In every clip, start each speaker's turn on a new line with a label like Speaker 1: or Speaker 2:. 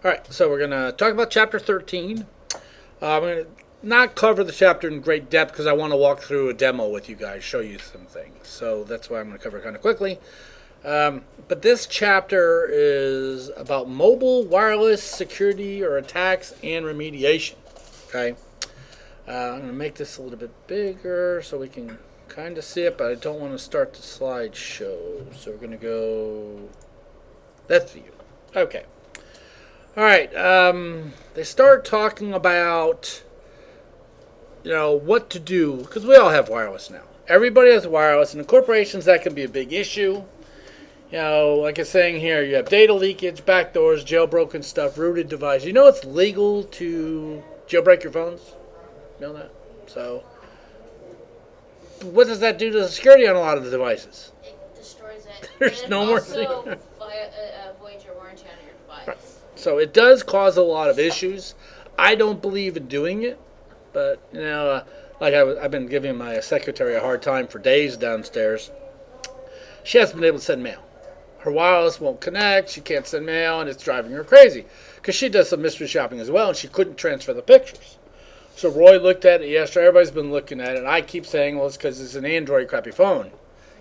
Speaker 1: Alright, so we're going to talk about Chapter 13. I'm going to not cover the chapter in great depth because I want to walk through a demo with you guys, show you some things. So that's why I'm going to cover it kind of quickly. But this chapter is about mobile wireless security or attacks and remediation. Okay, I'm going to make this a little bit bigger so we can kind of see it, but I don't want to start the slideshow. So we're going to go, that's view. Okay. Alright, they start talking about, what to do, because we all have wireless now. Everybody has wireless, and in corporations that can be a big issue. Like it's saying here, you have data leakage, backdoors, jailbroken stuff, rooted devices. You know it's legal to jailbreak your phones? You know that? So, what does that do to the security on a lot of the devices?
Speaker 2: It destroys it.
Speaker 1: There's no more
Speaker 2: security. It also voids your warranty on your device.
Speaker 1: Right. So it does cause a lot of issues. I don't believe in doing it, but I've been giving my secretary a hard time for days downstairs. She hasn't been able to send mail. Her wireless won't connect. She can't send mail, and it's driving her crazy because she does some mystery shopping as well, and she couldn't transfer the pictures. So Roy looked at it yesterday. Everybody's been looking at it, and I keep saying, well, it's because it's an Android crappy phone.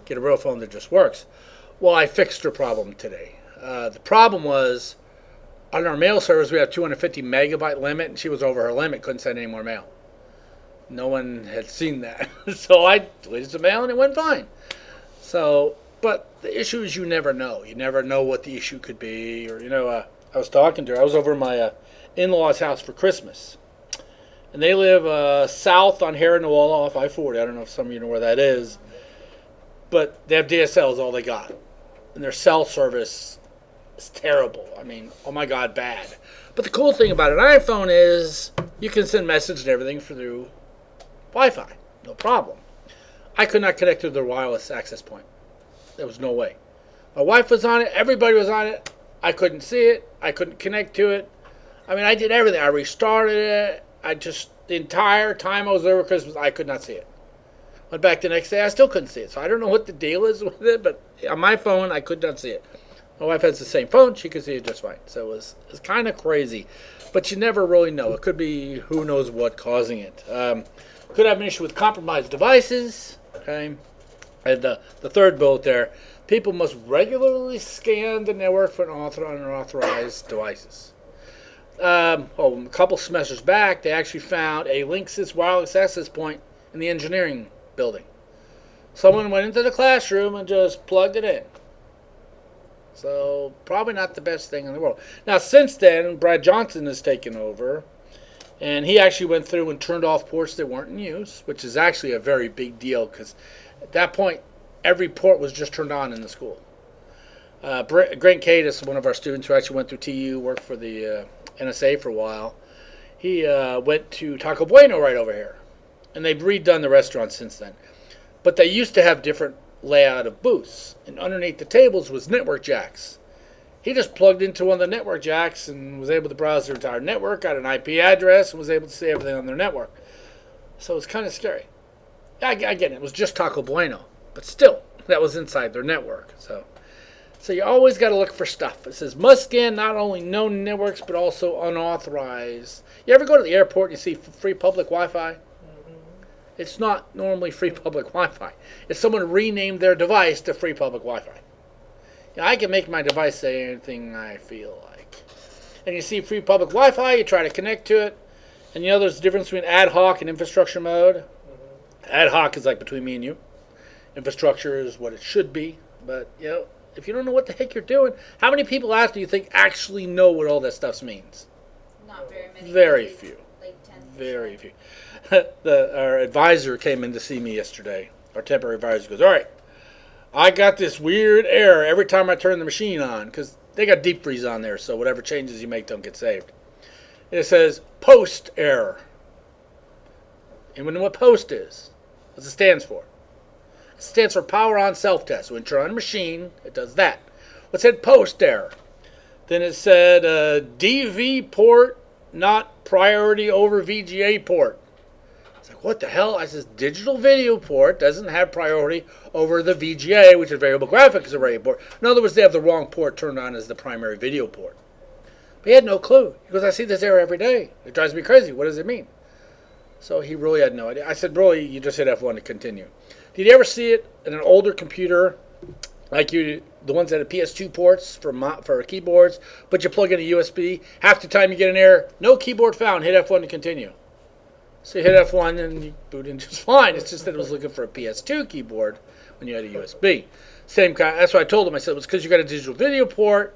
Speaker 1: Get a real phone that just works. Well, I fixed her problem today. The problem was, on our mail service, we have 250 megabyte limit, and she was over her limit, couldn't send any more mail. No one had seen that. So I deleted the mail, and it went fine. So, but the issue is you never know. You never know what the issue could be. Or, I was talking to her. I was over at my in-laws' house for Christmas. And they live south on Heron Wall off I-40. I don't know if some of you know where that is. But they have DSL is all they got. And their cell service, it's terrible. I mean, oh my God, bad. But the cool thing about an iPhone is you can send messages and everything through Wi-Fi. No problem. I could not connect to their wireless access point. There was no way. My wife was on it. Everybody was on it. I couldn't see it. I couldn't connect to it. I mean, I did everything. I restarted it. The entire time I was there for Christmas, I could not see it. Went back the next day. I still couldn't see it. So I don't know what the deal is with it, but on my phone, I could not see it. My wife has the same phone. She could see it just fine. So it was kind of crazy. But you never really know. It could be who knows what causing it. Could have an issue with compromised devices. Okay. And the third bullet there. People must regularly scan the network for unauthorized devices. A couple semesters back, they actually found a Linksys wireless access point in the engineering building. Someone went into the classroom and just plugged it in. So, probably not the best thing in the world. Now, since then, Brad Johnson has taken over, and he actually went through and turned off ports that weren't in use, which is actually a very big deal, because at that point, every port was just turned on in the school. Grant Cadis, one of our students who actually went through TU, worked for the NSA for a while, he went to Taco Bueno right over here, and they've redone the restaurant since then. But they used to have different layout of booths, and underneath the tables was network jacks. He just plugged into one of the network jacks and was able to browse their entire network, got an IP address, and was able to see everything on their network. So it's kind of scary. I get it. It was just Taco Bueno, but still, that was inside their network. So you always got to look for stuff. It says must scan not only known networks but also unauthorized. You ever go to the airport and you see free public Wi-Fi? It's not normally free public Wi-Fi. It's someone renamed their device to free public Wi-Fi. I can make my device say anything I feel like. And you see free public Wi-Fi, you try to connect to it, and there's a difference between ad hoc and infrastructure mode. Ad hoc is like between me and you. Infrastructure is what it should be. But, if you don't know what the heck you're doing, how many people out do you think actually know what all that stuff means?
Speaker 2: Not very many.
Speaker 1: Very few.
Speaker 2: Like 10%.
Speaker 1: Very few. Our advisor came in to see me yesterday. Our temporary advisor goes, all right, I got this weird error every time I turn the machine on, because they got deep freeze on there, so whatever changes you make don't get saved. And it says post error. And we know what post is. What it stands for. It stands for power on self-test. When you turn on a machine, it does that. What said post error? Then it said DV port, not priority over VGA port. It's like, what the hell? I says, digital video port doesn't have priority over the VGA, which is variable graphics array port. In other words, they have the wrong port turned on as the primary video port. But he had no clue. He goes, I see this error every day. It drives me crazy. What does it mean? So he really had no idea. I said, really, you just hit F1 to continue. Did you ever see it in an older computer, like the ones that have PS2 ports for keyboards, but you plug in a USB? Half the time you get an error, no keyboard found, hit F1 to continue. So you hit F1 and you boot in just fine. It's just that it was looking for a PS2 keyboard when you had a USB. Same kind. That's what I told him. I said it was because you got a digital video port,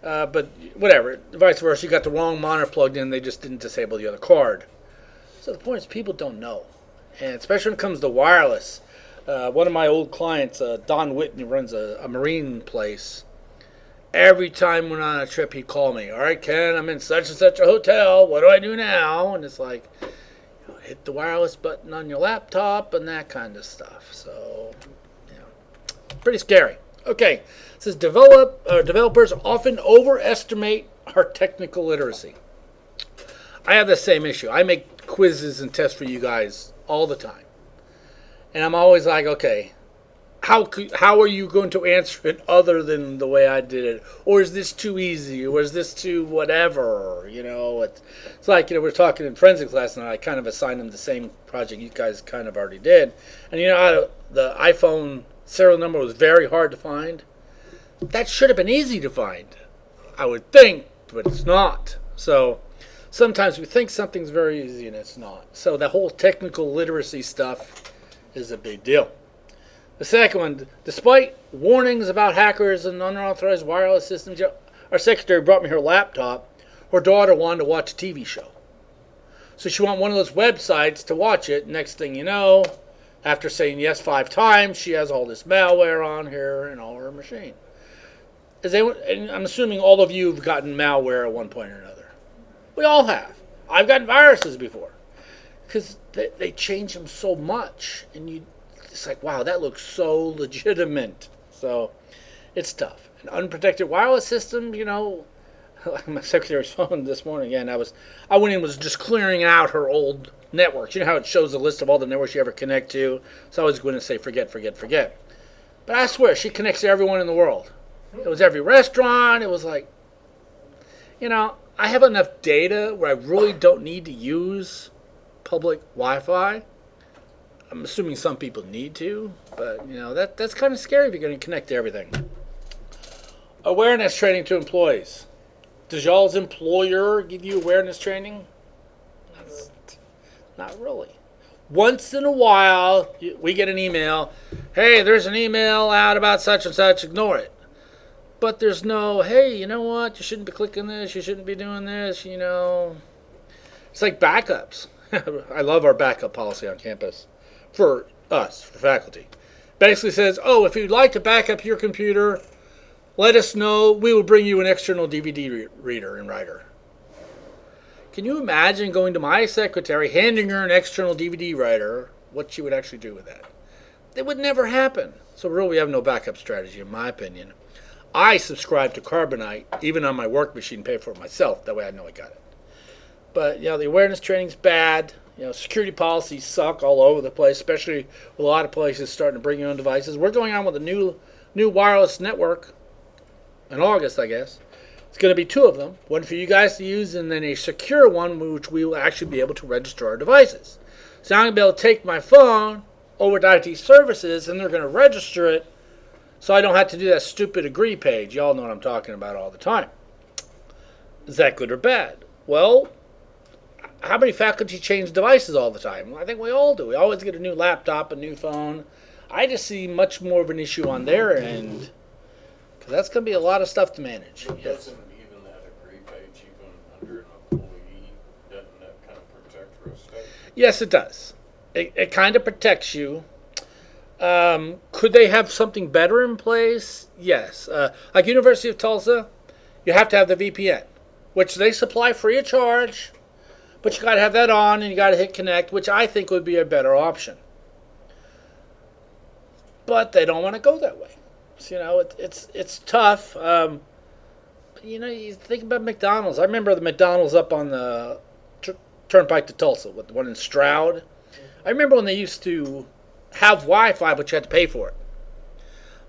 Speaker 1: but whatever. Vice versa, you got the wrong monitor plugged in. They just didn't disable the other card. So the point is, people don't know, and especially when it comes to wireless. One of my old clients, Don Whitney, runs a marine place. Every time we're on a trip, he'd call me. All right, Ken, I'm in such and such a hotel. What do I do now? And it's like, hit the wireless button on your laptop and that kind of stuff. So, pretty scary. Okay, it says developers often overestimate our technical literacy. I have the same issue. I make quizzes and tests for you guys all the time. And I'm always like, okay, how are you going to answer it other than the way I did it? Or is this too easy? Or is this too whatever? It's like, we were talking in forensics last night. I kind of assigned them the same project you guys kind of already did. And the iPhone serial number was very hard to find. That should have been easy to find, I would think, but it's not. So sometimes we think something's very easy and it's not. So the whole technical literacy stuff is a big deal. The second one, despite warnings about hackers and unauthorized wireless systems, our secretary brought me her laptop. Her daughter wanted to watch a TV show. So she wanted one of those websites to watch it. Next thing you know, after saying yes 5 times, she has all this malware on here and all her machine. And I'm assuming all of you have gotten malware at one point or another. We all have. I've gotten viruses before. Because they change them so much. And it's like, wow, that looks so legitimate. So it's tough. An unprotected wireless system, my secretary's phone this morning, and I went in and was just clearing out her old networks. You know how it shows a list of all the networks you ever connect to? So I was going to say forget. But I swear, she connects to everyone in the world. It was every restaurant. It was like, I have enough data where I really don't need to use public Wi-Fi. I'm assuming some people need to, but that's kind of scary if you're going to connect to everything. Awareness training to employees. Does y'all's employer give you awareness training? Not really. Once in a while, we get an email. Hey, there's an email out about such and such. Ignore it. But there's no, hey, you know what? You shouldn't be clicking this. You shouldn't be doing this. It's like backups. I love our backup policy on campus. For us, for faculty. Basically says, if you'd like to back up your computer, let us know. We will bring you an external DVD reader and writer. Can you imagine going to my secretary, handing her an external DVD writer, what she would actually do with that? It would never happen. So really, we have no backup strategy, in my opinion. I subscribe to Carbonite, even on my work machine, pay for it myself. That way I know I got it. But, the awareness training's bad. Security policies suck all over the place, especially with a lot of places starting to bring your own devices. We're going on with a new wireless network in August, I guess. It's going to be 2 of them. One for you guys to use, and then a secure one, which we will actually be able to register our devices. So I'm going to be able to take my phone over to IT services, and they're going to register it, so I don't have to do that stupid agree page. Y'all know what I'm talking about all the time. Is that good or bad? Well, how many faculty change devices all the time? I think we all do. We always get a new laptop, a new phone. I just see much more of an issue on their end, because that's going to be a lot of stuff to manage.
Speaker 3: But doesn't even that agree page, even under an employee, doesn't that kind of protect risk?
Speaker 1: Yes, it does. It kind of protects you. Could they have something better in place? Yes. Like University of Tulsa, you have to have the VPN, which they supply free of charge. But you got to have that on, and you got to hit connect, which I think would be a better option. But they don't want to go that way. So, it's tough. You think about McDonald's. I remember the McDonald's up on the Turnpike to Tulsa, with the one in Stroud. I remember when they used to have Wi-Fi, but you had to pay for it.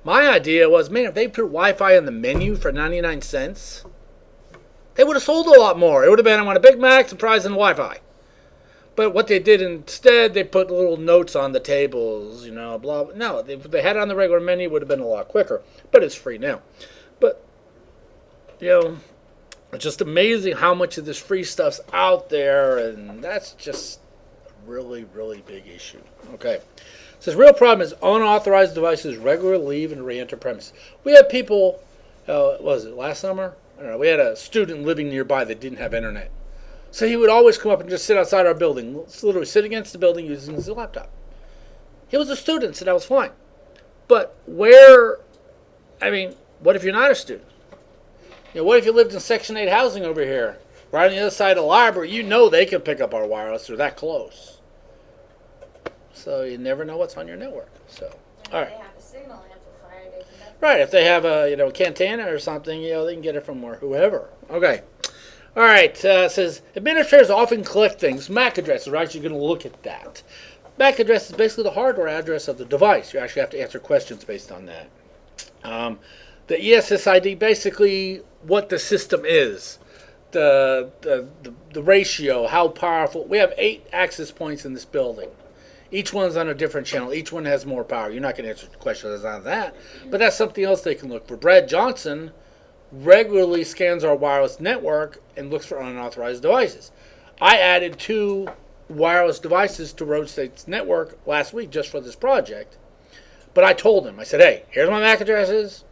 Speaker 1: My idea was, man, if they put Wi-Fi in the menu for 99 cents, they would have sold a lot more. It would have been, I want a Big Mac, surprise, and Wi-Fi. But what they did instead, they put little notes on the tables, blah, blah. No, if they had it on the regular menu, it would have been a lot quicker. But it's free now. But, it's just amazing how much of this free stuff's out there, and that's just a really, really big issue. Okay. It says, real problem is unauthorized devices regularly leave and re-enter premises. We have people, what was it, last summer? I don't know. We had a student living nearby that didn't have internet. So he would always come up and just sit outside our building, literally sit against the building using his laptop. He was a student, so that was fine. But what if you're not a student? What if you lived in Section 8 housing over here, right on the other side of the library? They can pick up our wireless. They're that close. So you never know what's on your network. So, all right.
Speaker 2: If they have a signal amplifier, they can.
Speaker 1: Right, if they have a Cantana or something, they can get it from whoever. Okay. All right, it says, administrators often collect things. MAC addresses, we're actually going to look at that. MAC address is basically the hardware address of the device. You actually have to answer questions based on that. The ESSID, basically what the system is. The ratio, how powerful. We have 8 access points in this building. Each one's on a different channel. Each one has more power. You're not going to answer questions on that, but that's something else they can look for. Brad Johnson regularly scans our wireless network and looks for unauthorized devices. I added 2 wireless devices to Road State's network last week just for this project. But I told him, I said, hey, here's my MAC addresses.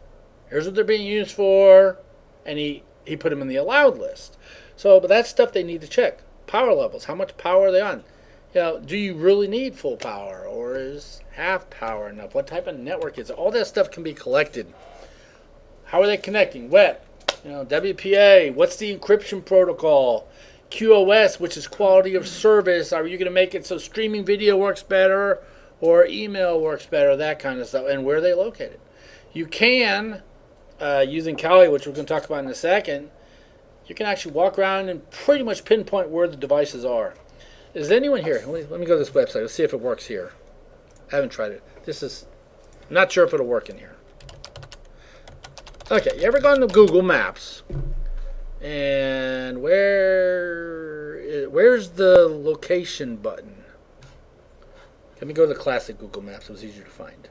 Speaker 1: Here's what they're being used for. And he put them in the allowed list. But that's stuff they need to check. Power levels. How much power are they on? Do you really need full power? Or is half power enough? What type of network is it? All that stuff can be collected. How are they connecting? WEP, WPA, what's the encryption protocol? QoS, which is quality of service. Are you going to make it so streaming video works better or email works better? That kind of stuff. And where are they located? You can, using Kali, which we're going to talk about in a second, you can actually walk around and pretty much pinpoint where the devices are. Is anyone here? Let me go to this website. Let's see if it works here. I haven't tried it. I'm not sure if it'll work in here. Okay, you ever gone to Google Maps? And where's the location button? Let me go to the classic Google Maps. It was easier to find.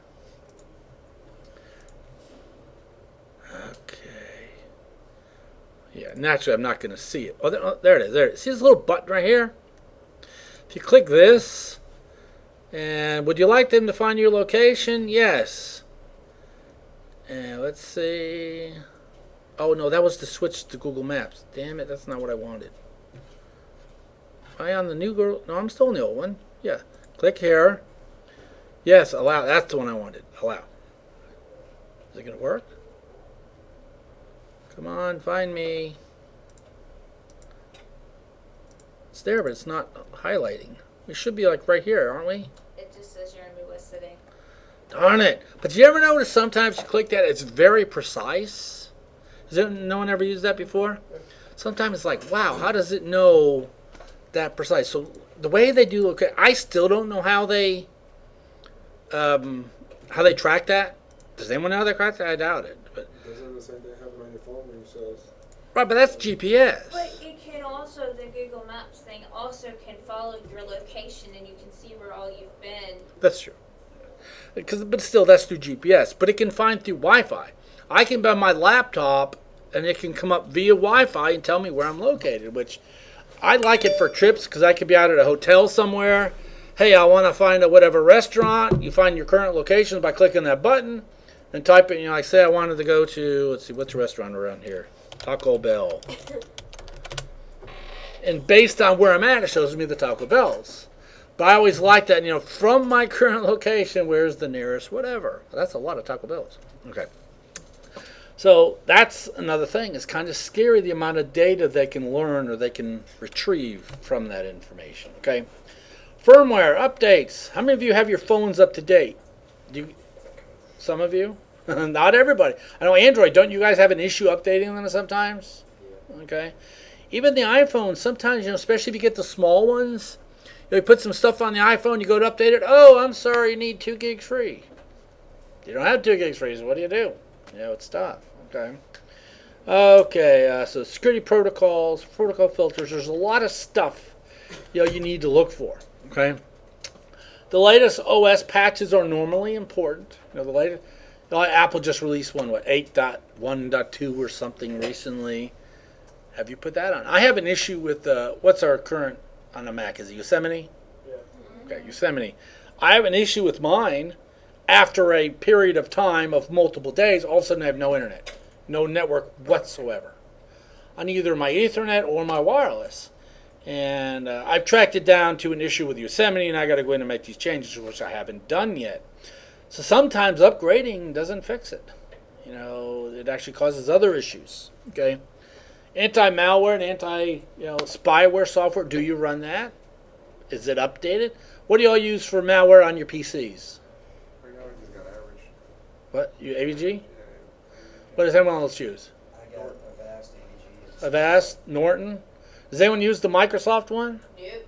Speaker 1: Okay. Yeah, naturally I'm not going to see it. Oh, there it is. There it is. See this little button right here? If you click this, and would you like them to find your location? Yes. And let's see. Oh, no, that was to switch to Google Maps. Damn it, that's not what I wanted. Am I on the new Google? No, I'm still in the old one. Yeah. Click here. Yes, allow. That's the one I wanted. Allow. Is it going to work? Come on, find me. It's there, but it's not highlighting. We should be like right here, aren't we?
Speaker 2: It just says you're in Midwest City.
Speaker 1: Darn it. But you ever notice sometimes you click that, it's very precise? No one ever used that before? Sometimes it's like, wow, how does it know that precise? So the way they do, okay, I still don't know how they track that. Does anyone know how they track that? I doubt it. But
Speaker 4: doesn't the same thing happen on your phone when you says?
Speaker 1: Right, but that's GPS.
Speaker 2: But it can also, the Google Maps thing also can follow your location and you can see where all you've been.
Speaker 1: That's true. But still, that's through GPS. But it can find through Wi-Fi. I can be on my laptop, and it can come up via Wi-Fi and tell me where I'm located, which I like it for trips because I could be out at a hotel somewhere. Hey, I want to find a whatever restaurant. You find your current location by clicking that button and type it. Like say I wanted to go to, let's see, what's a restaurant around here? Taco Bell. And based on where I'm at, it shows me the Taco Bells. But I always like that, from my current location, where's the nearest whatever. That's a lot of Taco Bells. Okay. So that's another thing. It's kind of scary the amount of data they can learn or they can retrieve from that information. Okay. Firmware updates. How many of you have your phones up to date? Some of you? Not everybody. I know Android, don't you guys have an issue updating them sometimes? Okay. Even the iPhone, sometimes, especially if you get the small ones, you put some stuff on the iPhone, you go to update it. Oh, I'm sorry, you need 2 gigs free. You don't have 2 gigs free, so what do? It's tough. Okay. Okay, so security protocols, protocol filters. There's a lot of stuff you need to look for. Okay, the latest OS patches are normally important. The latest. Apple just released one, 8.1.2 or something recently. Have you put that on? I have an issue with what's our current on the Mac? Is it Yosemite?
Speaker 4: Yeah.
Speaker 1: Okay, Yosemite. I have an issue with mine. After a period of time of multiple days, all of a sudden I have no internet, no network whatsoever on either my Ethernet or my wireless. And I've tracked it down to an issue with Yosemite, and I got to go in and make these changes, which I haven't done yet. So sometimes upgrading doesn't fix it. It actually causes other issues. Okay, anti-malware and anti-spyware software. Do you run that? Is it updated? What do y'all use for malware on your PCs?
Speaker 4: Right now, I just got average.
Speaker 1: What? You AVG?
Speaker 4: Yeah.
Speaker 1: What does anyone else use?
Speaker 5: I got Avast AVG.
Speaker 1: Avast, Norton. Does anyone use the Microsoft one?
Speaker 2: Nope.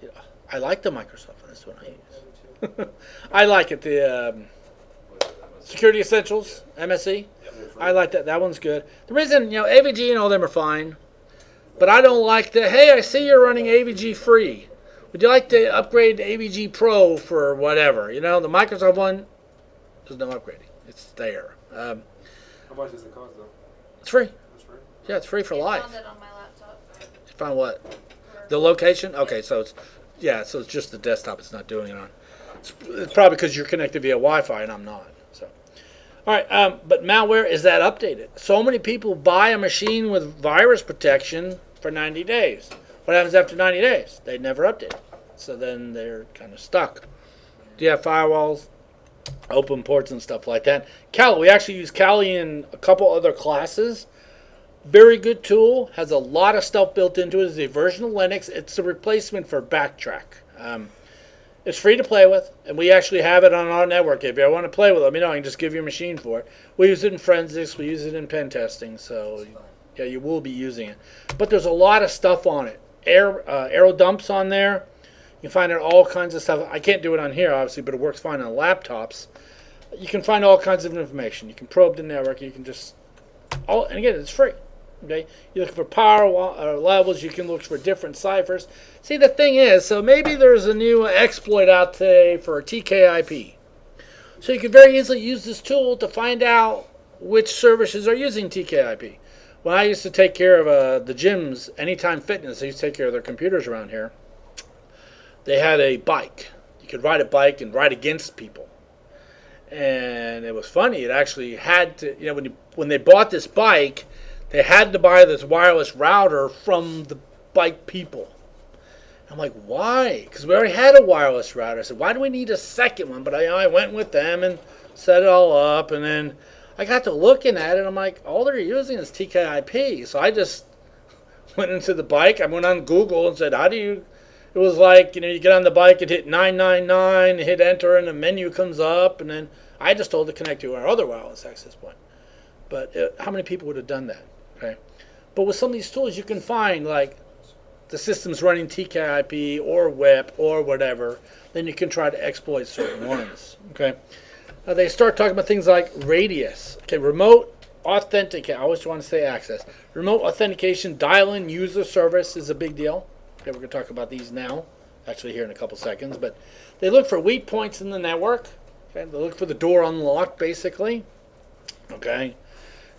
Speaker 1: Yeah, I like the Microsoft one. That's what I use. I like it. The Security Essentials, MSE. I like that. That one's good. The reason, AVG and all them are fine, but I don't like the, hey, I see you're running AVG free. Would you like to upgrade to AVG Pro for whatever? The Microsoft one, there's no upgrading. It's there.
Speaker 4: How much does it cost, though?
Speaker 1: It's free.
Speaker 4: That's right.
Speaker 1: Yeah, it's free for
Speaker 2: I
Speaker 1: life.
Speaker 2: found it on my laptop.
Speaker 1: You found what? The location? Okay, so it's just the desktop. It's not doing it on. It's probably because you're connected via Wi-Fi and I'm not. So, all right. But malware, is that updated? So many people buy a machine with virus protection for 90 days. What happens after 90 days? They never update it. So then they're kind of stuck. Do you have firewalls, open ports, and stuff like that? Kali, we actually use Kali in a couple other classes. Very good tool. Has a lot of stuff built into it. It's a version of Linux. It's a replacement for Backtrack. It's free to play with, and we actually have it on our network. If you want to play with it, let me know. I can just give you a machine for it. We use it in forensics. We use it in pen testing. So, yeah, you will be using it. But there's a lot of stuff on it. Arrow dumps on there. You can find out all kinds of stuff. I can't do it on here, obviously, but it works fine on laptops. You can find all kinds of information. You can probe the network. You can just... and again, it's free. Okay, you look for power levels. You can look for different ciphers. See, the thing is, so maybe there's a new exploit out today for TKIP. So you can very easily use this tool to find out which services are using TKIP. When I used to take care of the gyms, Anytime Fitness, I used to take care of their computers around here. They had a bike. You could ride a bike and ride against people. And it was funny. It actually had to, when they bought this bike, they had to buy this wireless router from the bike people. I'm like, why? Because we already had a wireless router. I said, why do we need a second one? But I went with them and set it all up. And then I got to looking at it. I'm like, all they're using is TKIP. So I just went into the bike. I went on Google and said, how do you... It was like, you get on the bike and hit 999, hit enter, and a menu comes up. And then I just told it to connect to our other wireless access point. But how many people would have done that? Okay. But with some of these tools, you can find, like, the system's running TKIP or WEP or whatever. Then you can try to exploit certain ones. Okay. They start talking about things like radius. Okay, remote authentication. I always want to say access. Remote authentication, dial-in user service is a big deal. Okay, we're going to talk about these now, actually here in a couple seconds. But they look for weak points in the network. Okay, they look for the door unlocked, basically. Okay.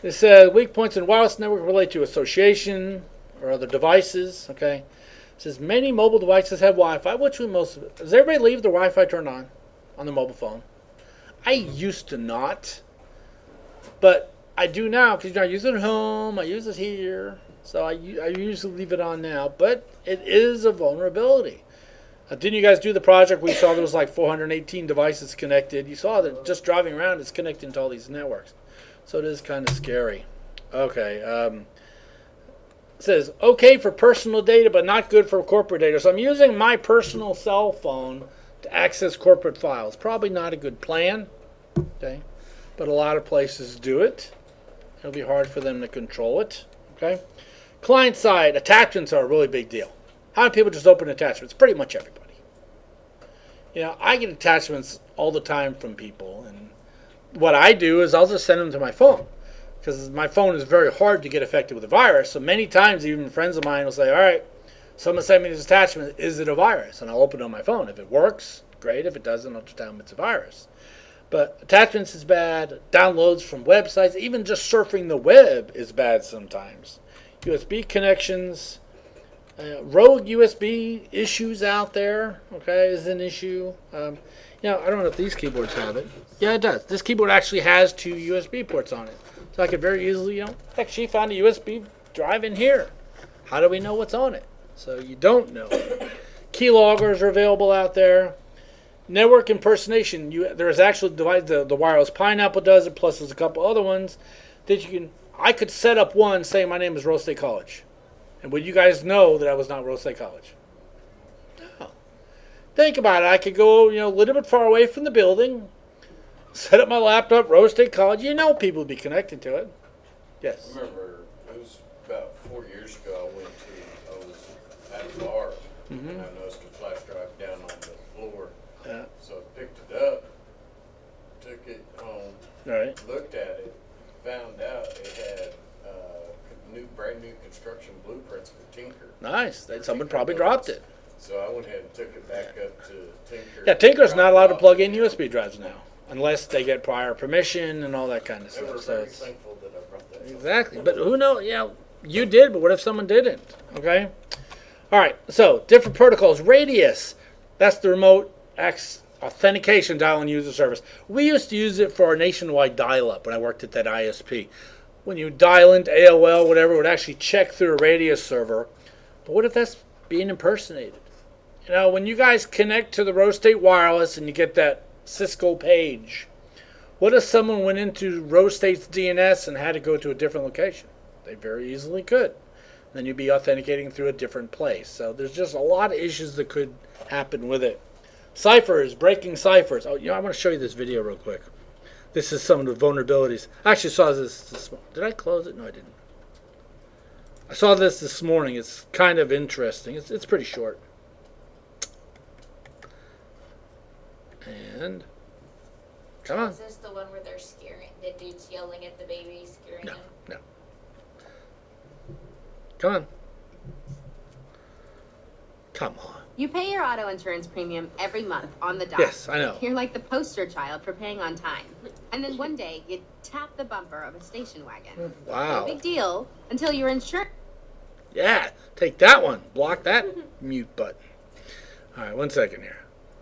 Speaker 1: It says weak points in wireless network relate to association or other devices. Okay. It says many mobile devices have Wi-Fi, which we most of it. Does everybody leave their Wi-Fi turned on their mobile phone? I used to not, but I do now because I use it at home. I use it here, so I usually leave it on now. But it is a vulnerability. Didn't you guys do the project? We saw there was like 418 devices connected. You saw that just driving around, it's connecting to all these networks. So it is kind of scary. Okay. It says, okay for personal data, but not good for corporate data. So I'm using my personal cell phone to access corporate files. Probably not a good plan. Okay. But a lot of places do it. It'll be hard for them to control it. Okay. Client side, attachments are a really big deal. How many people just open attachments? Pretty much everybody. I get attachments all the time from people, and what I do is I'll just send them to my phone. because my phone is very hard to get affected with a virus. So many times, even friends of mine will say, all right, someone sent me this attachment. Is it a virus? And I'll open it on my phone. If it works, great. If it doesn't, I'll just tell them it's a virus. But attachments is bad. Downloads from websites, even just surfing the web is bad sometimes. USB connections, rogue USB issues out there, okay, is an issue. I don't know if these keyboards have it. Yeah, it does. This keyboard actually has 2 USB ports on it. So I could very easily, heck, she found a USB drive in here. How do we know what's on it? So you don't know. Keyloggers are available out there. Network impersonation. There's actually a device, the wireless Pineapple does it, plus there's a couple other ones that you can. I could set up one saying my name is Rose State College. And would you guys know that I was not Rose State College? No. Think about it. I could go, a little bit far away from the building, set up my laptop, Rose State College. People would be connected to it. Yes.
Speaker 3: I remember it was about 4 years ago. I was at a bar, and I noticed a flash drive down on the floor.
Speaker 1: Yeah.
Speaker 3: So I picked it up, took it home,
Speaker 1: Right.
Speaker 3: looked at it, found out it had brand new construction blueprints for Tinker.
Speaker 1: Nice. Someone probably dropped it.
Speaker 3: So I went ahead and took it back up to Tinker.
Speaker 1: Yeah, Tinker's not allowed to plug in USB drives now, unless they get prior permission and all that kind of
Speaker 3: They were
Speaker 1: stuff.
Speaker 3: very thankful that I brought that.
Speaker 1: Exactly. But who knows? You did, but what if someone didn't? Okay? All right. So, different protocols. Radius. That's the remote authentication dial-in user service. We used to use it for our nationwide dial-up when I worked at that ISP. When you dial into AOL, whatever, it would actually check through a Radius server. But what if that's being impersonated? When you guys connect to the Rose State Wireless and you get that Cisco page, what if someone went into Rose State's DNS and had to go to a different location? They very easily could. Then you'd be authenticating through a different place. So there's just a lot of issues that could happen with it. Ciphers, breaking ciphers. Oh, I want to show you this video real quick. This is some of the vulnerabilities. I actually saw this morning. Did I close it? No, I didn't. I saw this morning. It's kind of interesting. It's pretty short. And come on.
Speaker 2: Is this the one where they're scaring the dude's yelling at the baby, scaring him?
Speaker 1: No. Come on. Come on.
Speaker 6: You pay your auto insurance premium every month on the dot.
Speaker 1: Yes, I know.
Speaker 6: You're like the poster child for paying on time. And then one day, you tap the bumper of a station wagon.
Speaker 1: Wow.
Speaker 6: No big deal until your insurance...
Speaker 1: Yeah, take that one. Block that mute button. All right, 1 second here.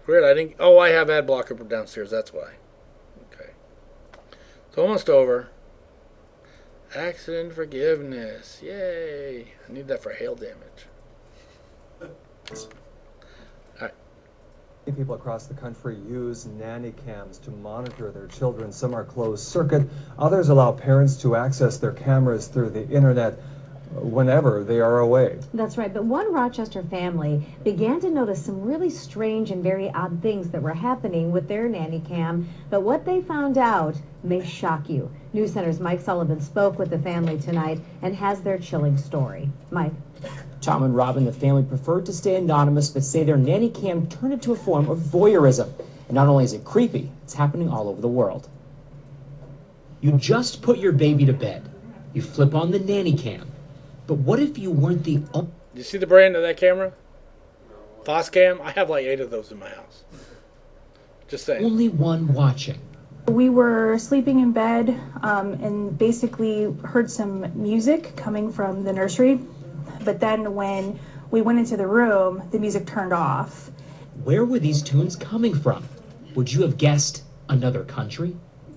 Speaker 1: Weird, I have ad blocker downstairs, that's why. Okay. It's almost over. Accident forgiveness. Yay. I need that for hail damage.
Speaker 7: People across the country use nanny cams to monitor their children. Some are closed circuit. Others allow parents to access their cameras through the internet whenever they are away.
Speaker 8: That's right, but one Rochester family began to notice some really strange and very odd things that were happening with their nanny cam, but what they found out may shock you. News Center's Mike Sullivan spoke with the family tonight and has their chilling story. Mike.
Speaker 9: Tom and Robin, the family, preferred to stay anonymous, but say their nanny cam turned into a form of voyeurism. And not only is it creepy, it's happening all over the world. You just put your baby to bed. You flip on the nanny cam. But what if you weren't the only...
Speaker 1: You see the brand of that camera? Foscam? I have like 8 of those in my house. Just saying.
Speaker 9: Only one watching.
Speaker 10: We were sleeping in bed and basically heard some music coming from the nursery. But then when we went into the room, the music turned off.
Speaker 9: Where were these tunes coming from? Would you have guessed another country?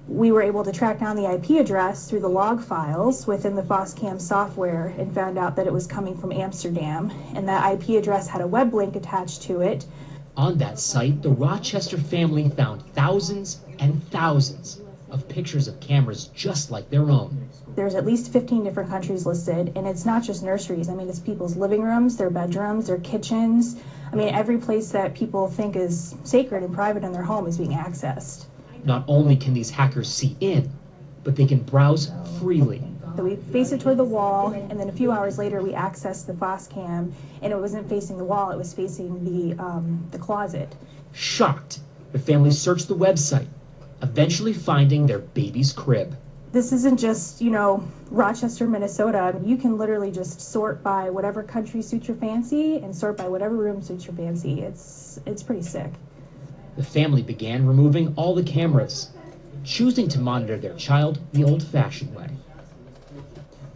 Speaker 10: We were able to track down the IP address through the log files within the Foscam software and found out that it was coming from Amsterdam. And that IP address had a web link attached to it.
Speaker 9: On that site, the Rochester family found thousands and thousands of pictures of cameras just like their own.
Speaker 10: There's at least 15 different countries listed, and it's not just nurseries. I mean, it's people's living rooms, their bedrooms, their kitchens. I mean, every place that people think is sacred and private in their home is being accessed.
Speaker 9: Not only can these hackers see in, but they can browse freely.
Speaker 10: So we face it toward the wall, and then a few hours later we accessed the Foscam, and it wasn't facing the wall, it was facing the closet.
Speaker 9: Shocked, the family searched the website, eventually finding their baby's crib.
Speaker 10: This isn't just, Rochester, Minnesota. You can literally just sort by whatever country suits your fancy and sort by whatever room suits your fancy. It's pretty sick.
Speaker 9: The family began removing all the cameras, choosing to monitor their child the old-fashioned way.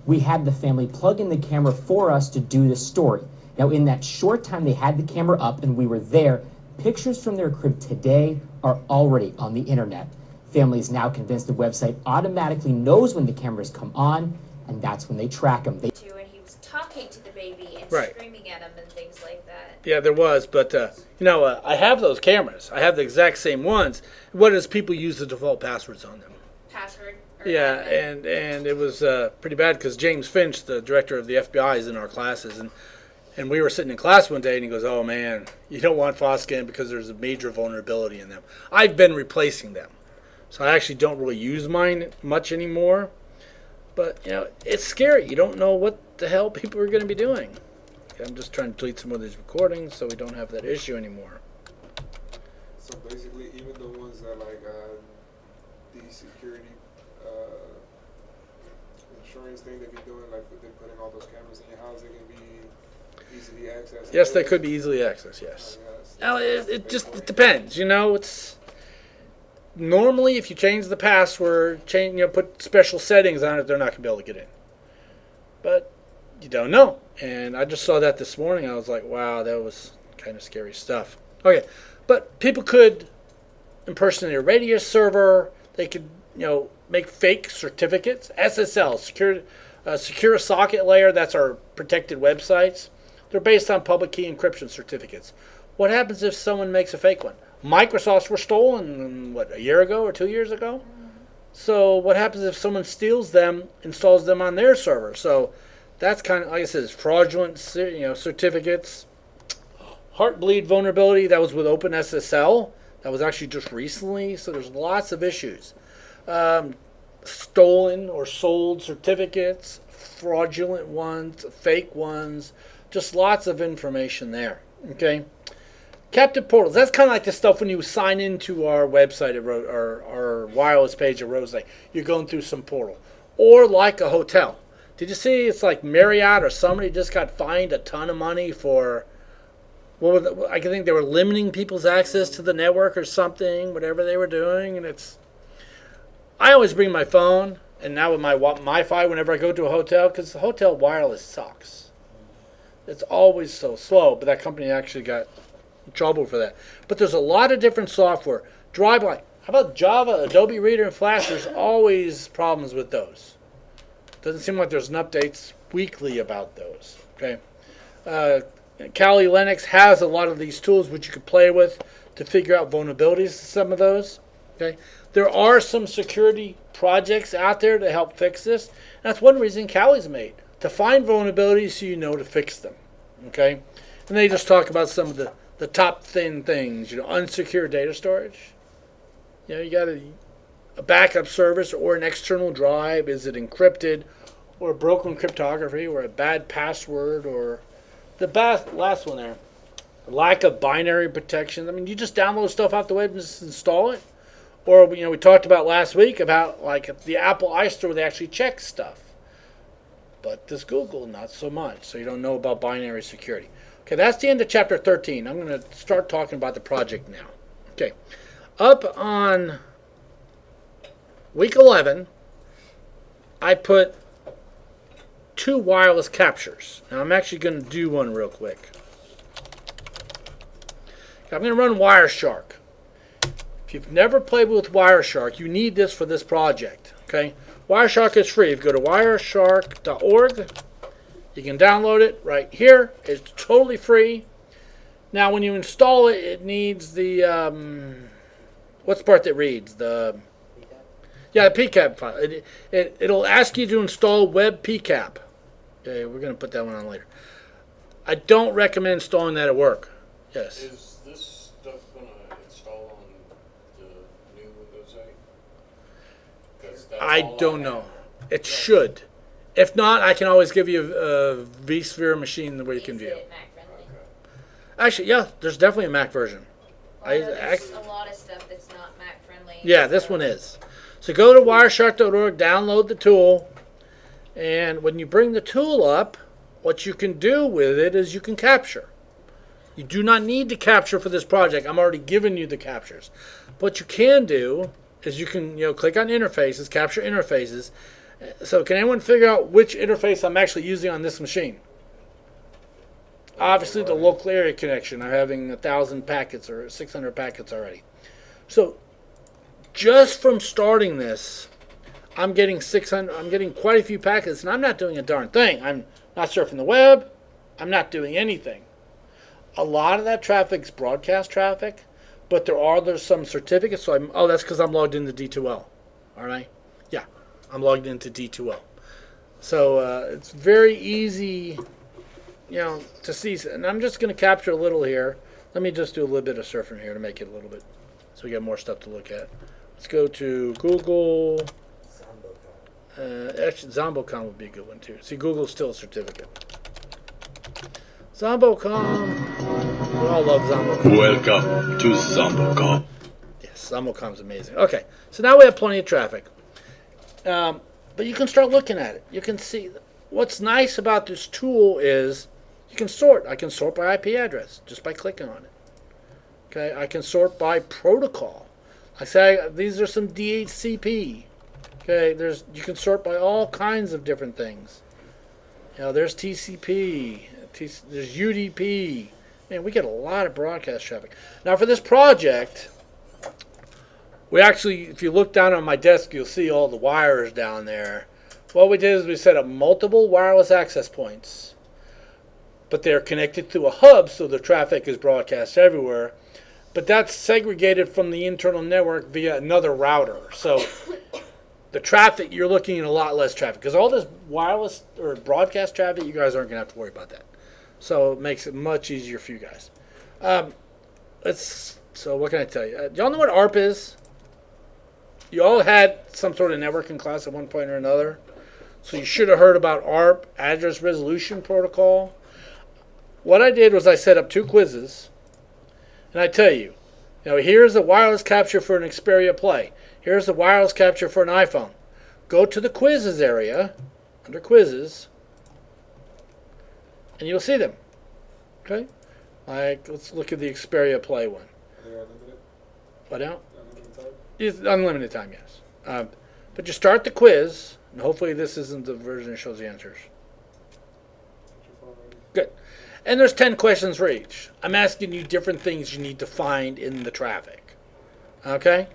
Speaker 9: We had the family plug in the camera for us to do this story. Now, in that short time they had the camera up and we were there, pictures from their crib today are already on the internet. Family is now convinced the website automatically knows when the cameras come on, and that's when they track them.
Speaker 2: And he was talking to the baby and
Speaker 1: Right.
Speaker 2: screaming at him and things like that.
Speaker 1: Yeah, there was, but I have those cameras. I have the exact same ones. What is people use the default passwords on them?
Speaker 2: Password. Or
Speaker 1: Yeah,
Speaker 2: admin.
Speaker 1: and it was pretty bad because James Finch, the director of the FBI, is in our classes, and we were sitting in class one day, and he goes, "Oh man, you don't want FOSScan because there's a major vulnerability in them." I've been replacing them, so I actually don't really use mine much anymore. But it's scary. You don't know what the hell people are going to be doing. I'm just trying to delete some of these recordings so we don't have that issue anymore.
Speaker 4: So basically, even the ones that the security insurance thing that you're doing, like they're putting all those cameras in your house, they can be easily accessed.
Speaker 1: Yes, they could be easily accessed. Yes. Now it just depends. It's normally if you change the password, put special settings on it, they're not gonna be able to get in. But you don't know. And I just saw that this morning. I was like, wow, that was kind of scary stuff. Okay, but people could impersonate a radio server. They could, make fake certificates. SSL, secure socket layer. That's our protected websites. They're based on public key encryption certificates. What happens if someone makes a fake one? Microsoft's were stolen, a year ago or 2 years ago? So what happens if someone steals them, installs them on their server? So that's kind of, like I said, fraudulent, certificates. Heartbleed vulnerability, that was with OpenSSL. That was actually just recently. So there's lots of issues. Stolen or sold certificates, fraudulent ones, fake ones, just lots of information there. Okay. Captive portals, that's kind of like the stuff when you sign into our website, our wireless page at Rose. You're going through some portal. Or like a hotel. Did you see it's like Marriott or somebody just got fined a ton of money for, I think they were limiting people's access to the network or something, whatever they were doing. And I always bring my phone, and now with my Wi-Fi whenever I go to a hotel, because the hotel wireless sucks. It's always so slow, but that company actually got in trouble for that. But there's a lot of different software. Drive-by. How about Java, Adobe Reader, and Flash? There's always problems with those. Doesn't seem like there's an updates weekly about those. Okay. Kali Linux has a lot of these tools which you could play with to figure out vulnerabilities to some of those. Okay. There are some security projects out there to help fix this. That's one reason Kali's made, to find vulnerabilities so you know to fix them. Okay. And they just talk about some of the top thin things. Unsecure data storage. You got a backup service or an external drive. Is it encrypted, or broken cryptography, or a bad password, or the last one there, lack of binary protection. I mean, you just download stuff off the web and just install it. Or we talked about last week about like the Apple iStore, they actually check stuff. But this Google, not so much. So you don't know about binary security. Okay, that's the end of chapter 13. I'm going to start talking about the project now. Okay, up on week 11, I put 2 wireless captures. Now I'm actually going to do one real quick. I'm going to run Wireshark. If you've never played with Wireshark, you need this for this project. Okay, Wireshark is free. If you go to wireshark.org, you can download it right here. It's totally free. Now, when you install it, it needs the what's the part that reads the PCAP file. It'll ask you to install Web PCAP. Okay, we're going to put that one on later. I don't recommend installing that at work. Yes.
Speaker 3: Is this stuff going to install on the new Windows 8? 'Cause that's
Speaker 1: I
Speaker 3: all
Speaker 1: don't
Speaker 3: have.
Speaker 1: know. It should. If not, I can always give you a vSphere machine where you can
Speaker 2: Is
Speaker 1: view.
Speaker 2: it Mac friendly?
Speaker 3: Okay.
Speaker 1: Actually, yeah, there's definitely a Mac version.
Speaker 2: Well, there's a lot of stuff that's not Mac friendly.
Speaker 1: Yeah, this one is. So go to wireshark.org, download the tool, and when you bring the tool up, what you can do with it is you can capture. You do not need to capture for this project. I'm already giving you the captures. What you can do is you can click on interfaces, capture interfaces. So can anyone figure out which interface I'm actually using on this machine? Obviously the local area connection. I'm having 1,000 packets or 600 packets already. So just from starting this, I'm getting 600. I'm getting quite a few packets, and I'm not doing a darn thing. I'm not surfing the web. I'm not doing anything. A lot of that traffic is broadcast traffic, but there's some certificates. So that's because I'm logged into D2L. All right, yeah, I'm logged into D2L. So it's very easy, to see. And I'm just going to capture a little here. Let me just do a little bit of surfing here to make it a little bit, so we get more stuff to look at. Let's go to Google. Actually, Zombocom would be a good one too. See, Google's still a certificate. Zombocom. We all love Zombocom.
Speaker 11: Welcome to Zombocom.
Speaker 1: Yes, Zombocom's amazing. Okay, so now we have plenty of traffic. But you can start looking at it. You can see what's nice about this tool is you can sort. I can sort by IP address just by clicking on it. Okay, I can sort by protocol. I say these are some DHCP. Okay, you can sort by all kinds of different things. There's TCP, there's UDP. Man, we get a lot of broadcast traffic. Now for this project, we actually, if you look down on my desk, you'll see all the wires down there. What we did is we set up multiple wireless access points, but they're connected through a hub, so the traffic is broadcast everywhere. But that's segregated from the internal network via another router. So the traffic, you're looking at a lot less traffic. Because all this wireless or broadcast traffic, you guys aren't going to have to worry about that. So it makes it much easier for you guys. So what can I tell you? Y'all know what ARP is? You all had some sort of networking class at one point or another. So you should have heard about ARP, Address Resolution Protocol. What I did was I set up 2 quizzes. And I tell you, here's a wireless capture for an Xperia Play. Here's the wireless capture for an iPhone. Go to the quizzes area, under quizzes, and you'll see them. Okay? Let's look at the Xperia Play one.
Speaker 4: Are they unlimited?
Speaker 1: What now?
Speaker 4: Unlimited time?
Speaker 1: It's unlimited time, yes. But you start the quiz, and hopefully this isn't the version that shows the answers. Good. And there's 10 questions for each. I'm asking you different things you need to find in the traffic. Okay?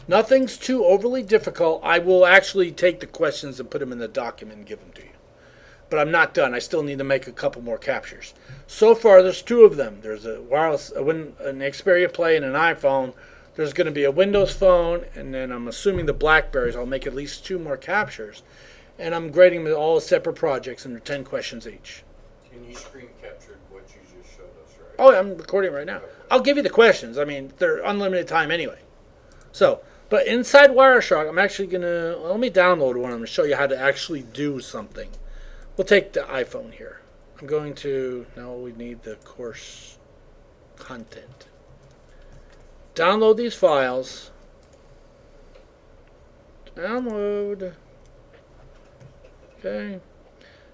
Speaker 1: Nothing's too overly difficult. I will actually take the questions and put them in the document and give them to you. But I'm not done. I still need to make a couple more captures. So far, there's 2 of them. There's an Xperia Play and an iPhone. There's going to be a Windows phone, and then I'm assuming the Blackberries. I'll make at least 2 more captures. And I'm grading them all as separate projects, and they're 10 questions each.
Speaker 3: Can you screen capture what you just showed us, right?
Speaker 1: Oh, I'm recording right now. I'll give you the questions. I mean, they're unlimited time anyway. So, but inside Wireshark, I'm actually going to, let me download one. I'm going to show you how to actually do something. We'll take the iPhone here. I'm going to, now we need the course content. Download these files. Download. Okay.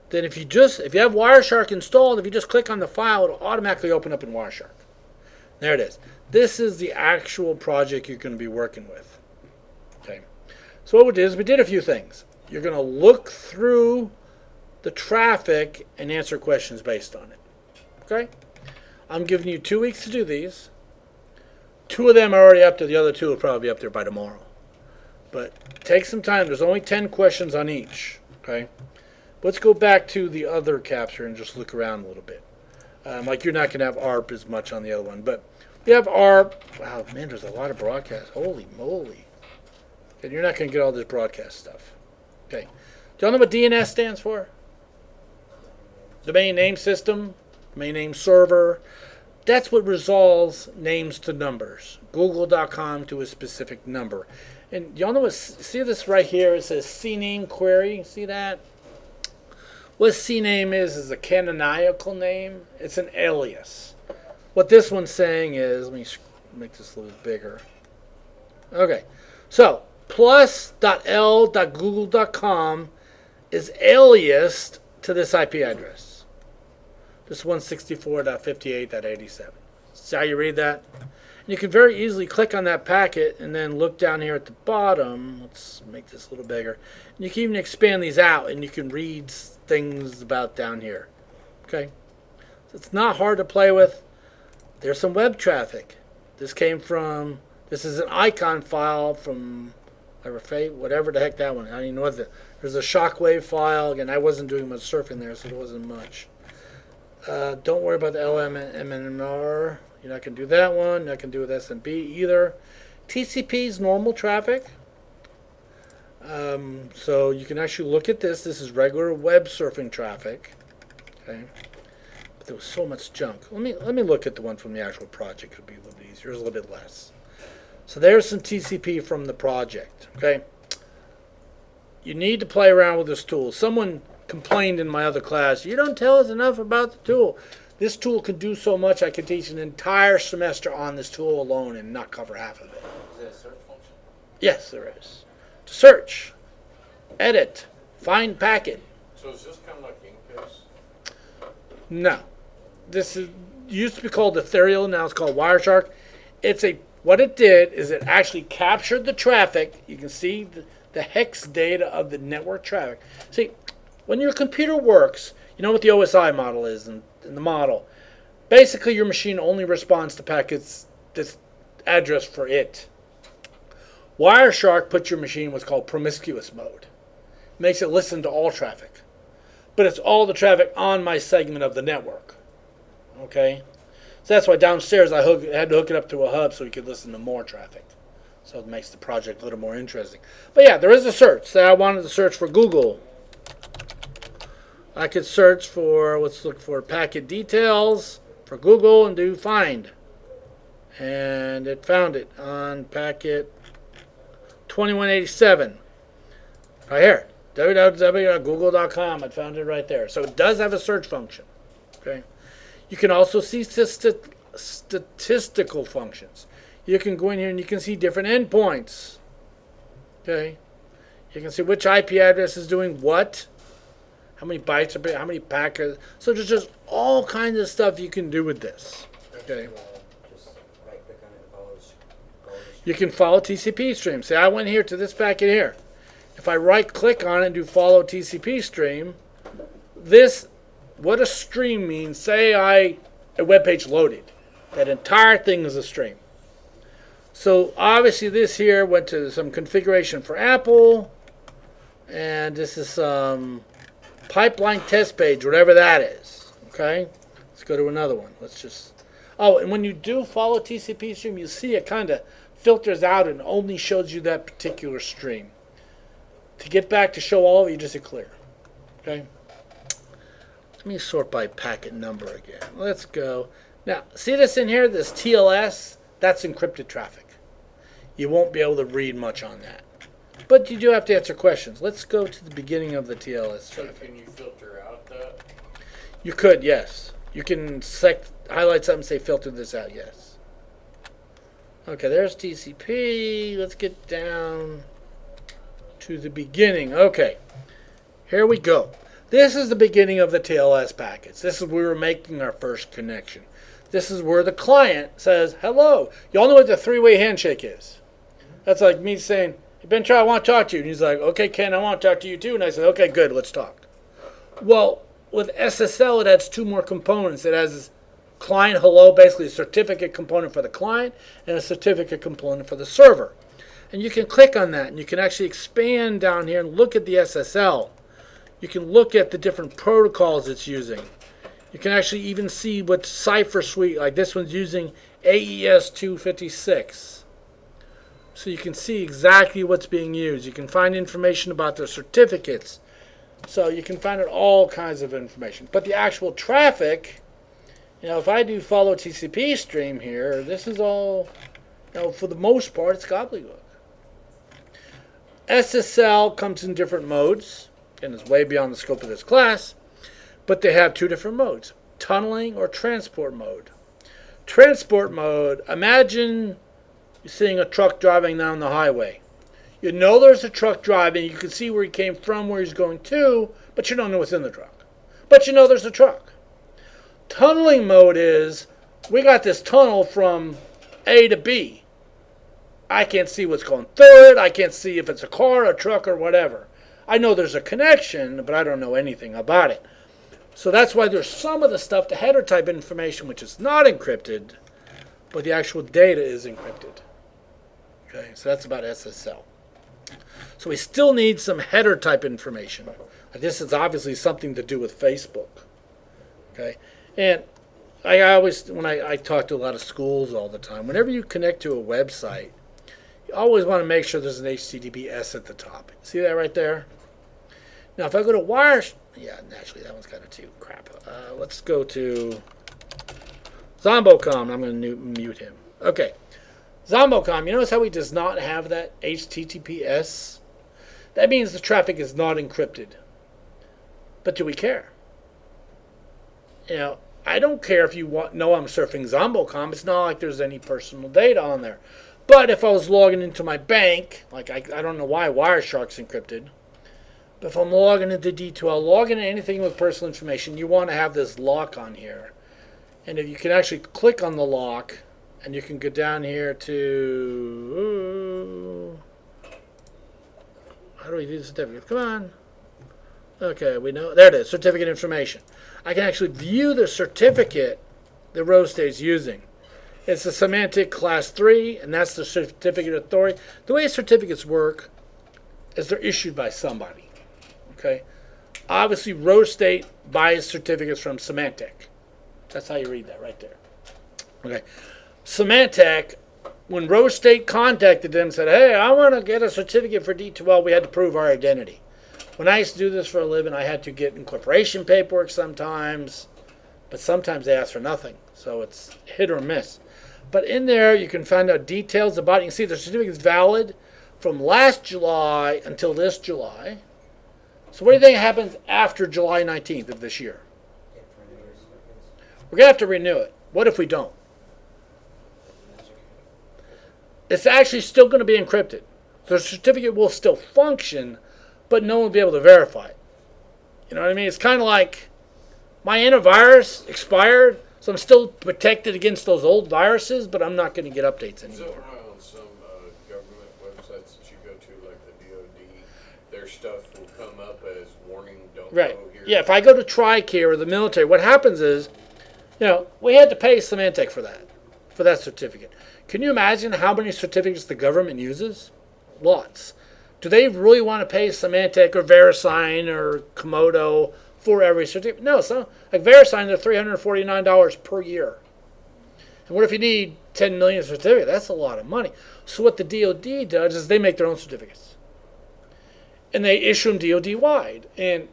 Speaker 1: Then if you have Wireshark installed, if you just click on the file, it'll automatically open up in Wireshark. There it is. This is the actual project you're going to be working with. Okay. So what we did is we did a few things. You're going to look through the traffic and answer questions based on it. Okay? I'm giving you 2 weeks to do these. 2 of them are already up there. The other 2 will probably be up there by tomorrow. But take some time. There's only 10 questions on each. Okay? Let's go back to the other capture and just look around a little bit. Like you're not going to have ARP as much on the other one. But we have ARP. Wow, man, there's a lot of broadcast. Holy moly. And you're not going to get all this broadcast stuff. Okay. Do y'all know what DNS stands for? Domain Name System. Domain Name Server. That's what resolves names to numbers. Google.com to a specific number. And y'all know what, see this right here? It says CNAME query. See that? What CNAME is a canonical name. It's an alias. What this one's saying is, let me make this a little bigger. Okay. So plus.l.google.com is aliased to this IP address. This 164.58.87. See how you read that? And you can very easily click on that packet and then look down here at the bottom. Let's make this a little bigger. And you can even expand these out and you can read things about down here. Okay? So it's not hard to play with. There's some web traffic. This is an icon file from whatever the heck that one. I don't even know what there's a shockwave file. Again, I wasn't doing much surfing there, so it wasn't much. Don't worry about the LMNR. You're not going to do that one. Not going to do with SMB either. TCP is normal traffic. So you can actually look at this. This is regular web surfing traffic. Okay. But there was so much junk. Let me look at the one from the actual project. It'll be a little bit easier. It's a little bit less. So there's some TCP from the project. Okay. You need to play around with this tool. Someone complained in my other class, you don't tell us enough about the tool. This tool can do so much, I could teach an entire semester on this tool alone and not cover half of it.
Speaker 3: Is there a search function?
Speaker 1: Yes, there is. To search, edit, find packet.
Speaker 3: So is this kind of like Incase?
Speaker 1: No. This used to be called Ethereal, now it's called Wireshark. What it did is it actually captured the traffic. You can see the hex data of the network traffic. See, when your computer works, you know what the OSI model is in the model. Basically, your machine only responds to packets that's addressed for it. Wireshark puts your machine in what's called promiscuous mode. Makes it listen to all traffic. But it's all the traffic on my segment of the network. Okay? So that's why downstairs I had to hook it up to a hub so we could listen to more traffic. So it makes the project a little more interesting. But yeah, there is a search. Say I wanted to search for Google. I could search for, let's look for packet details for Google and do find. And it found it on packet 2187. Right here. www.google.com. It found it right there. So it does have a search function. Okay. You can also see statistical functions. You can go in here and you can see different endpoints. Okay. You can see which IP address is doing what. How many bytes are how many packets. So there's just all kinds of stuff you can do with this. Okay.
Speaker 5: Just right click on it and follow
Speaker 1: You can follow TCP stream. Say I went here to this packet here. If I right click on it and do follow TCP stream, what a stream means, say a web page loaded. That entire thing is a stream. So obviously this here went to some configuration for Apple, and this is some pipeline test page, whatever that is. Okay, let's go to another one. And when you do follow TCP stream, you see it kind of filters out and only shows you that particular stream. To get back to show all of it, you just hit clear. Okay. Let me sort by packet number again. Let's go. Now, see this in here, this TLS? That's encrypted traffic. You won't be able to read much on that. But you do have to answer questions. Let's go to the beginning of the TLS traffic.
Speaker 3: So can you filter out that?
Speaker 1: You could, yes. You can highlight something and say filter this out, yes. Okay, there's TCP. Let's get down to the beginning. Okay, here we go. This is the beginning of the TLS packets. This is where we were making our first connection. This is where the client says, hello. Y'all know what the three-way handshake is. That's like me saying, hey, Ben Troy, I want to talk to you. And he's like, okay, Ken, I want to talk to you too. And I said, okay, good, let's talk. Well, with SSL, it adds two more components. It has client hello, basically a certificate component for the client and a certificate component for the server. And you can click on that and you can actually expand down here and look at the SSL. You can look at the different protocols it's using. You can actually even see what cipher suite, like this one's using AES 256. So you can see exactly what's being used. You can find information about their certificates. So you can find out all kinds of information. But the actual traffic, if I do follow TCP stream here, this is all, for the most part, it's gobbledygook. SSL comes in different modes, and it's way beyond the scope of this class, but they have two different modes, tunneling or transport mode. Transport mode, imagine you're seeing a truck driving down the highway. You know there's a truck driving. You can see where he came from, where he's going to, but you don't know what's in the truck. But you know there's a truck. Tunneling mode is, we got this tunnel from A to B. I can't see what's going through it. I can't see if it's a car, a truck, or whatever. I know there's a connection, but I don't know anything about it. So that's why there's some of the stuff, the header type information, which is not encrypted, but the actual data is encrypted. Okay, so that's about SSL. So we still need some header type information. This is obviously something to do with Facebook. Okay, and I always, when I talk to a lot of schools all the time, whenever you connect to a website, you always want to make sure there's an HTTPS at the top. See that right there? Now, if I go to wires, yeah, naturally that one's kind of too crap. Let's go to Zombocom. I'm going to mute him. Okay, Zombocom. You notice how he does not have that HTTPS? That means the traffic is not encrypted. But do we care? You know, I don't care if you know I'm surfing Zombocom. It's not like there's any personal data on there. But if I was logging into my bank, like I don't know why Wireshark's encrypted, but if I'm logging into D2L, logging into anything with personal information, you want to have this lock on here. And if you can actually click on the lock, and you can go down here to, how do we do the certificate? Come on. Okay, we know, there it is, certificate information. I can actually view the certificate that Rostate is using. It's a semantic class 3, and that's the certificate authority. The way certificates work is they're issued by somebody. Okay? Obviously, Rostate buys certificates from Symantec. That's how you read that right there. Okay. Symantec, when Rostate contacted them and said, hey, I want to get a certificate for D2L, we had to prove our identity. When I used to do this for a living, I had to get incorporation paperwork sometimes, but sometimes they ask for nothing. So it's hit or miss. But in there, you can find out details about it. You can see the certificate is valid from last July until this July. So what do you think happens after July 19th of this year? We're going to have to renew it. What if we don't? It's actually still going to be encrypted. The certificate will still function, but no one will be able to verify it. You know what I mean? It's kind of like my antivirus expired, so I'm still protected against those old viruses, but I'm not going to get updates anymore.
Speaker 3: Is that why on some government websites that you go to, like the BYOD, their stuff will come up as warning, don't
Speaker 1: Right.
Speaker 3: go here?
Speaker 1: Yeah, if I go to TRICARE or the military, what happens is, you know, we had to pay Symantec for that certificate. Can you imagine how many certificates the government uses? Lots. Do they really want to pay Symantec or VeriSign or Komodo for every certificate? No, so like VeriSign, they're $349 per year. And what if you need 10 million certificates? That's a lot of money. So what the DoD does is they make their own certificates. And they issue them DoD-wide. And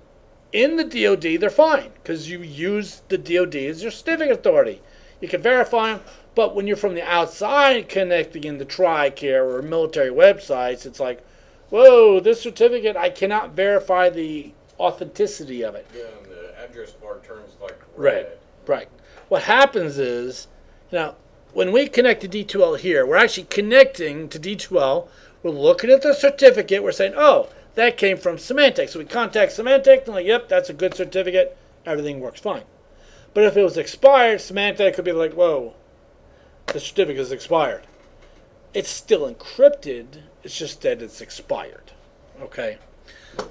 Speaker 1: in the DoD, they're fine because you use the DoD as your certificate authority. You can verify them. But when you're from the outside connecting in the TRICARE or military websites, it's like, whoa, this certificate, I cannot verify the authenticity of it.
Speaker 3: Yeah, and the address bar turns like red.
Speaker 1: Right. What happens is, you know, when we connect to D2L here, we're actually connecting to D2L. We're looking at the certificate. We're saying, oh, that came from Symantec. So we contact Symantec. They're like, yep, that's a good certificate. Everything works fine. But if it was expired, Symantec could be like, whoa, the certificate is expired. It's still encrypted. It's just that it's expired. Okay?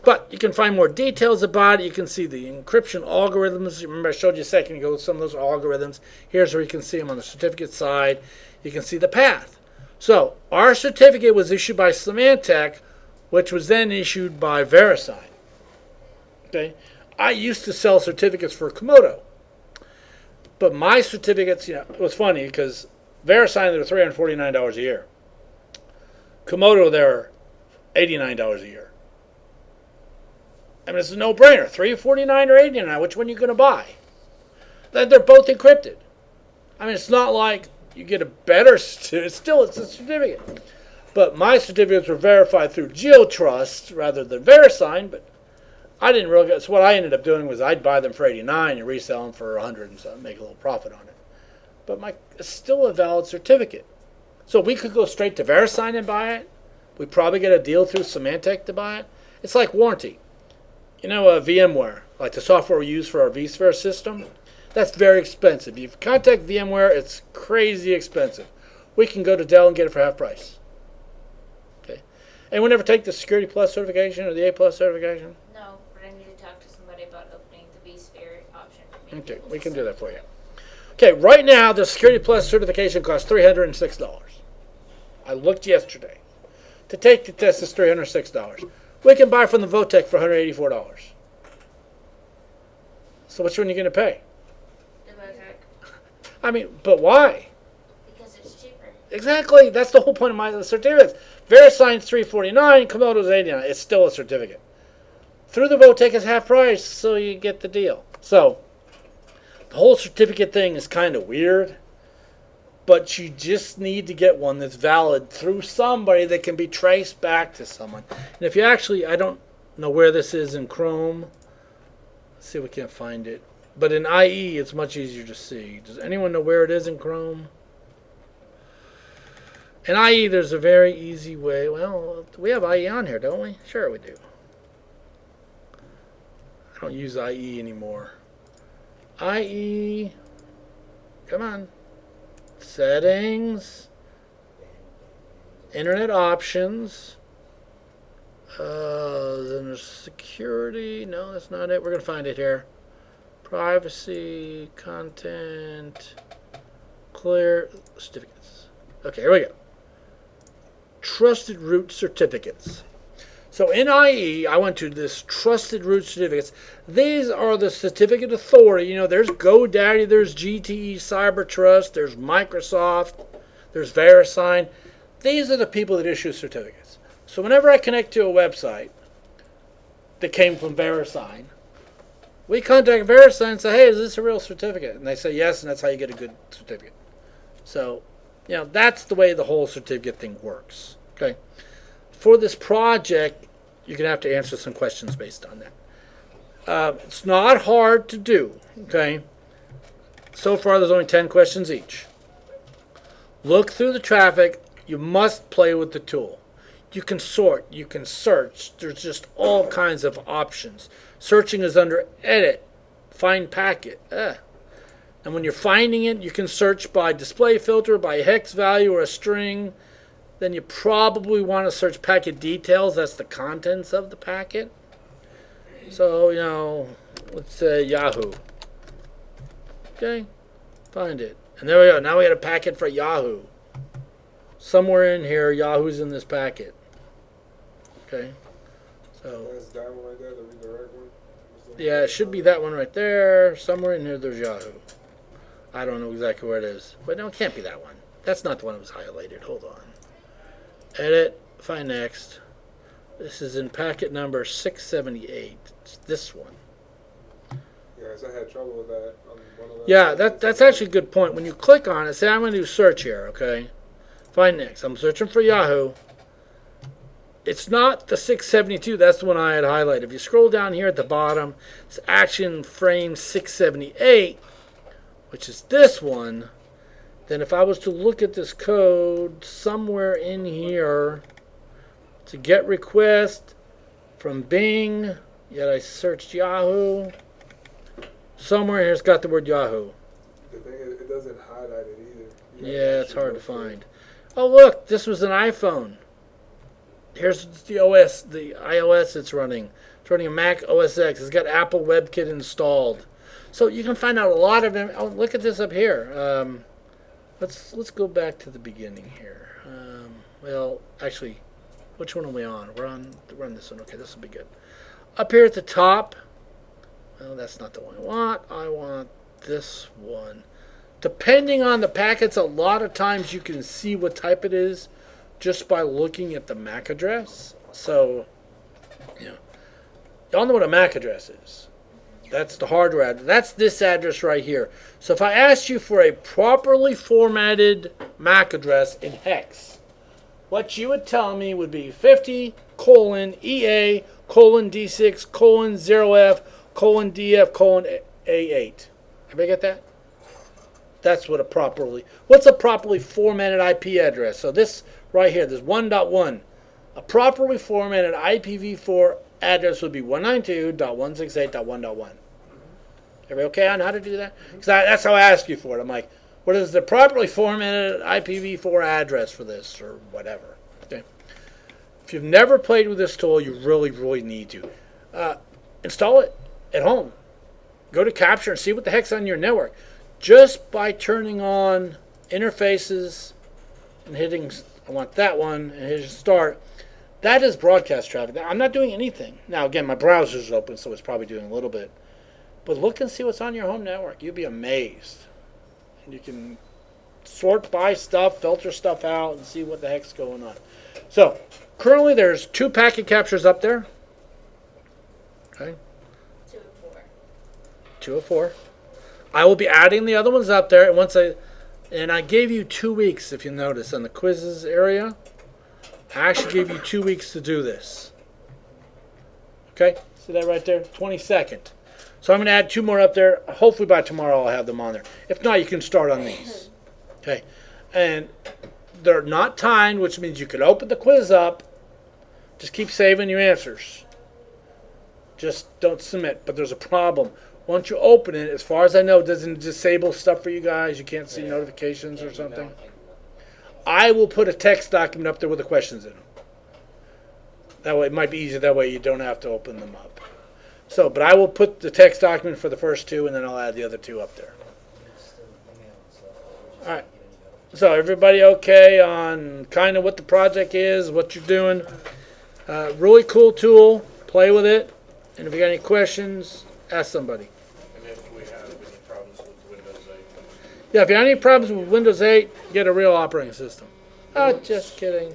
Speaker 1: But you can find more details about it. You can see the encryption algorithms. Remember I showed you a second ago some of those algorithms. Here's where you can see them on the certificate side. You can see the path. So our certificate was issued by Symantec, which was then issued by VeriSign. Okay? I used to sell certificates for Komodo. But my certificates, you know, it was funny because VeriSign, they were $349 a year. Komodo, they're $89 a year. I mean, it's a no-brainer. $349 or $89. Which one are you going to buy? They're both encrypted. I mean, it's not like you get a better certificate. It's a certificate. But my certificates were verified through GeoTrust rather than VeriSign. But I didn't really get. So what I ended up doing was I'd buy them for $89 and resell them for $100 and something, make a little profit on it. But it's still a valid certificate. So we could go straight to VeriSign and buy it. We probably get a deal through Symantec to buy it. It's like warranty. You know, VMware, like the software we use for our vSphere system, that's very expensive. If you contact VMware, it's crazy expensive. We can go to Dell and get it for half price. Okay. Anyone ever take the Security Plus certification or the A Plus certification?
Speaker 2: No, but I need to talk to somebody about opening the vSphere option for me.
Speaker 1: Okay, we can do that for you. Okay, right now the Security Plus certification costs $306. I looked yesterday. To take the test is $306. We can buy from the Votech for $184. So which one are you going to pay?
Speaker 2: The Votech.
Speaker 1: I mean, but why?
Speaker 2: Because it's cheaper.
Speaker 1: Exactly. That's the whole point of my certificates. VeriSign's $349, Komodo's $89. It's still a certificate. Through the Votech is half price, so you get the deal. So the whole certificate thing is kind of weird, but you just need to get one that's valid through somebody that can be traced back to someone. And if you actually, I don't know where this is in Chrome. Let's see if we can't find it. But in IE, it's much easier to see. Does anyone know where it is in Chrome? In IE, there's a very easy way. Well, we have IE on here, don't we? Sure we do. I don't use IE anymore. IE, come on. Settings, Internet options, then there's security. No, that's not it. We're going to find it here. Privacy, content, clear, certificates. Okay, here we go. Trusted root certificates. So in IE, I went to this trusted root certificates. These are the certificate authority. You know, there's GoDaddy, there's GTE CyberTrust, there's Microsoft, there's VeriSign. These are the people that issue certificates. So whenever I connect to a website that came from VeriSign, we contact VeriSign and say, hey, is this a real certificate? And they say yes, and that's how you get a good certificate. So, you know, that's the way the whole certificate thing works. Okay. For this project, you're going to have to answer some questions based on that. It's not hard to do, okay? So far, there's only 10 questions each. Look through the traffic. You must play with the tool. You can sort. You can search. There's just all kinds of options. Searching is under Edit, Find Packet. And when you're finding it, you can search by display filter, by hex value or a string. Then you probably want to search packet details. That's the contents of the packet. So, you know, let's say Yahoo. Okay, find it. And there we go. Now we got a packet for Yahoo. Somewhere in here, Yahoo's in this packet. Okay, so.
Speaker 4: That's that one right there, the redirect one?
Speaker 1: Yeah, it should be that one right there. Somewhere in here, there's Yahoo. I don't know exactly where it is. But no, it can't be that one. That's not the one that was highlighted. Hold on. Edit, find next. This is in packet number 678. It's this one.
Speaker 4: Yes, I had trouble with that on one of the.
Speaker 1: Yeah, that's actually a good point. When you click on it, say I'm going to do search here, okay? Find next. I'm searching for Yahoo. It's not the 672. That's the one I had highlighted. If you scroll down here at the bottom, it's action frame 678, which is this one. Then if I was to look at this code somewhere in here to get request from Bing, yet I searched Yahoo, somewhere here it's got the word Yahoo.
Speaker 4: The thing is, it doesn't highlight it either.
Speaker 1: Yeah, it's hard to find. Oh look, this was an iPhone. Here's the OS, the iOS it's running. It's running a Mac OS X. It's got Apple WebKit installed. So you can find out a lot of them. Oh, look at this up here. Let's go back to the beginning here. Well, actually, which one are we on? We're on this one. Okay, this will be good. Up here at the top. Well, that's not the one I want. I want this one. Depending on the packets, a lot of times you can see what type it is just by looking at the MAC address. So, y'all know what a MAC address is. That's the hardware address. That's this address right here. So if I asked you for a properly formatted MAC address in hex, what you would tell me would be 50:EA:0F:0DF:A8. Everybody get that? That's what what's a properly formatted IP address? So this right here, there's 1.1. A properly formatted IPv4 address would be 192.168.1.1. Everybody okay on how to do that? Because that's how I ask you for it. I'm like, what is the properly formatted IPv4 address for this or whatever? Okay. If you've never played with this tool, you really, really need to. Install it at home. Go to Capture and see what the heck's on your network. Just by turning on interfaces and hitting, I want that one, and hitting start, that is broadcast traffic. I'm not doing anything. Now, again, my browser's open, so it's probably doing a little bit. But look and see what's on your home network. You'll be amazed. And you can sort by stuff, filter stuff out, and see what the heck's going on. So, currently there's 2 packet captures up there. Okay.
Speaker 2: 2 of 4.
Speaker 1: 2 of 4. I will be adding the other ones up there. And I gave you 2 weeks, if you notice, on the quizzes area. I actually gave you 2 weeks to do this. Okay? See that right there? 22nd. So I'm going to add 2 more up there. Hopefully by tomorrow I'll have them on there. If not, you can start on these. Okay? And they're not timed, which means you can open the quiz up. Just keep saving your answers. Just don't submit. But there's a problem. Once you open it, as far as I know, it doesn't disable stuff for you guys. You can't see notifications or something. I will put a text document up there with the questions in them. That way it might be easier. That way you don't have to open them up. So, but I will put the text document for the first 2, and then I'll add the other 2 up there. All right. So everybody okay on kind of what the project is, what you're doing? Really cool tool. Play with it. And if you got any questions, ask somebody.
Speaker 3: And if we have any problems with Windows 8.
Speaker 1: Yeah, if you have any problems with Windows 8, get a real operating system. Oh, just kidding.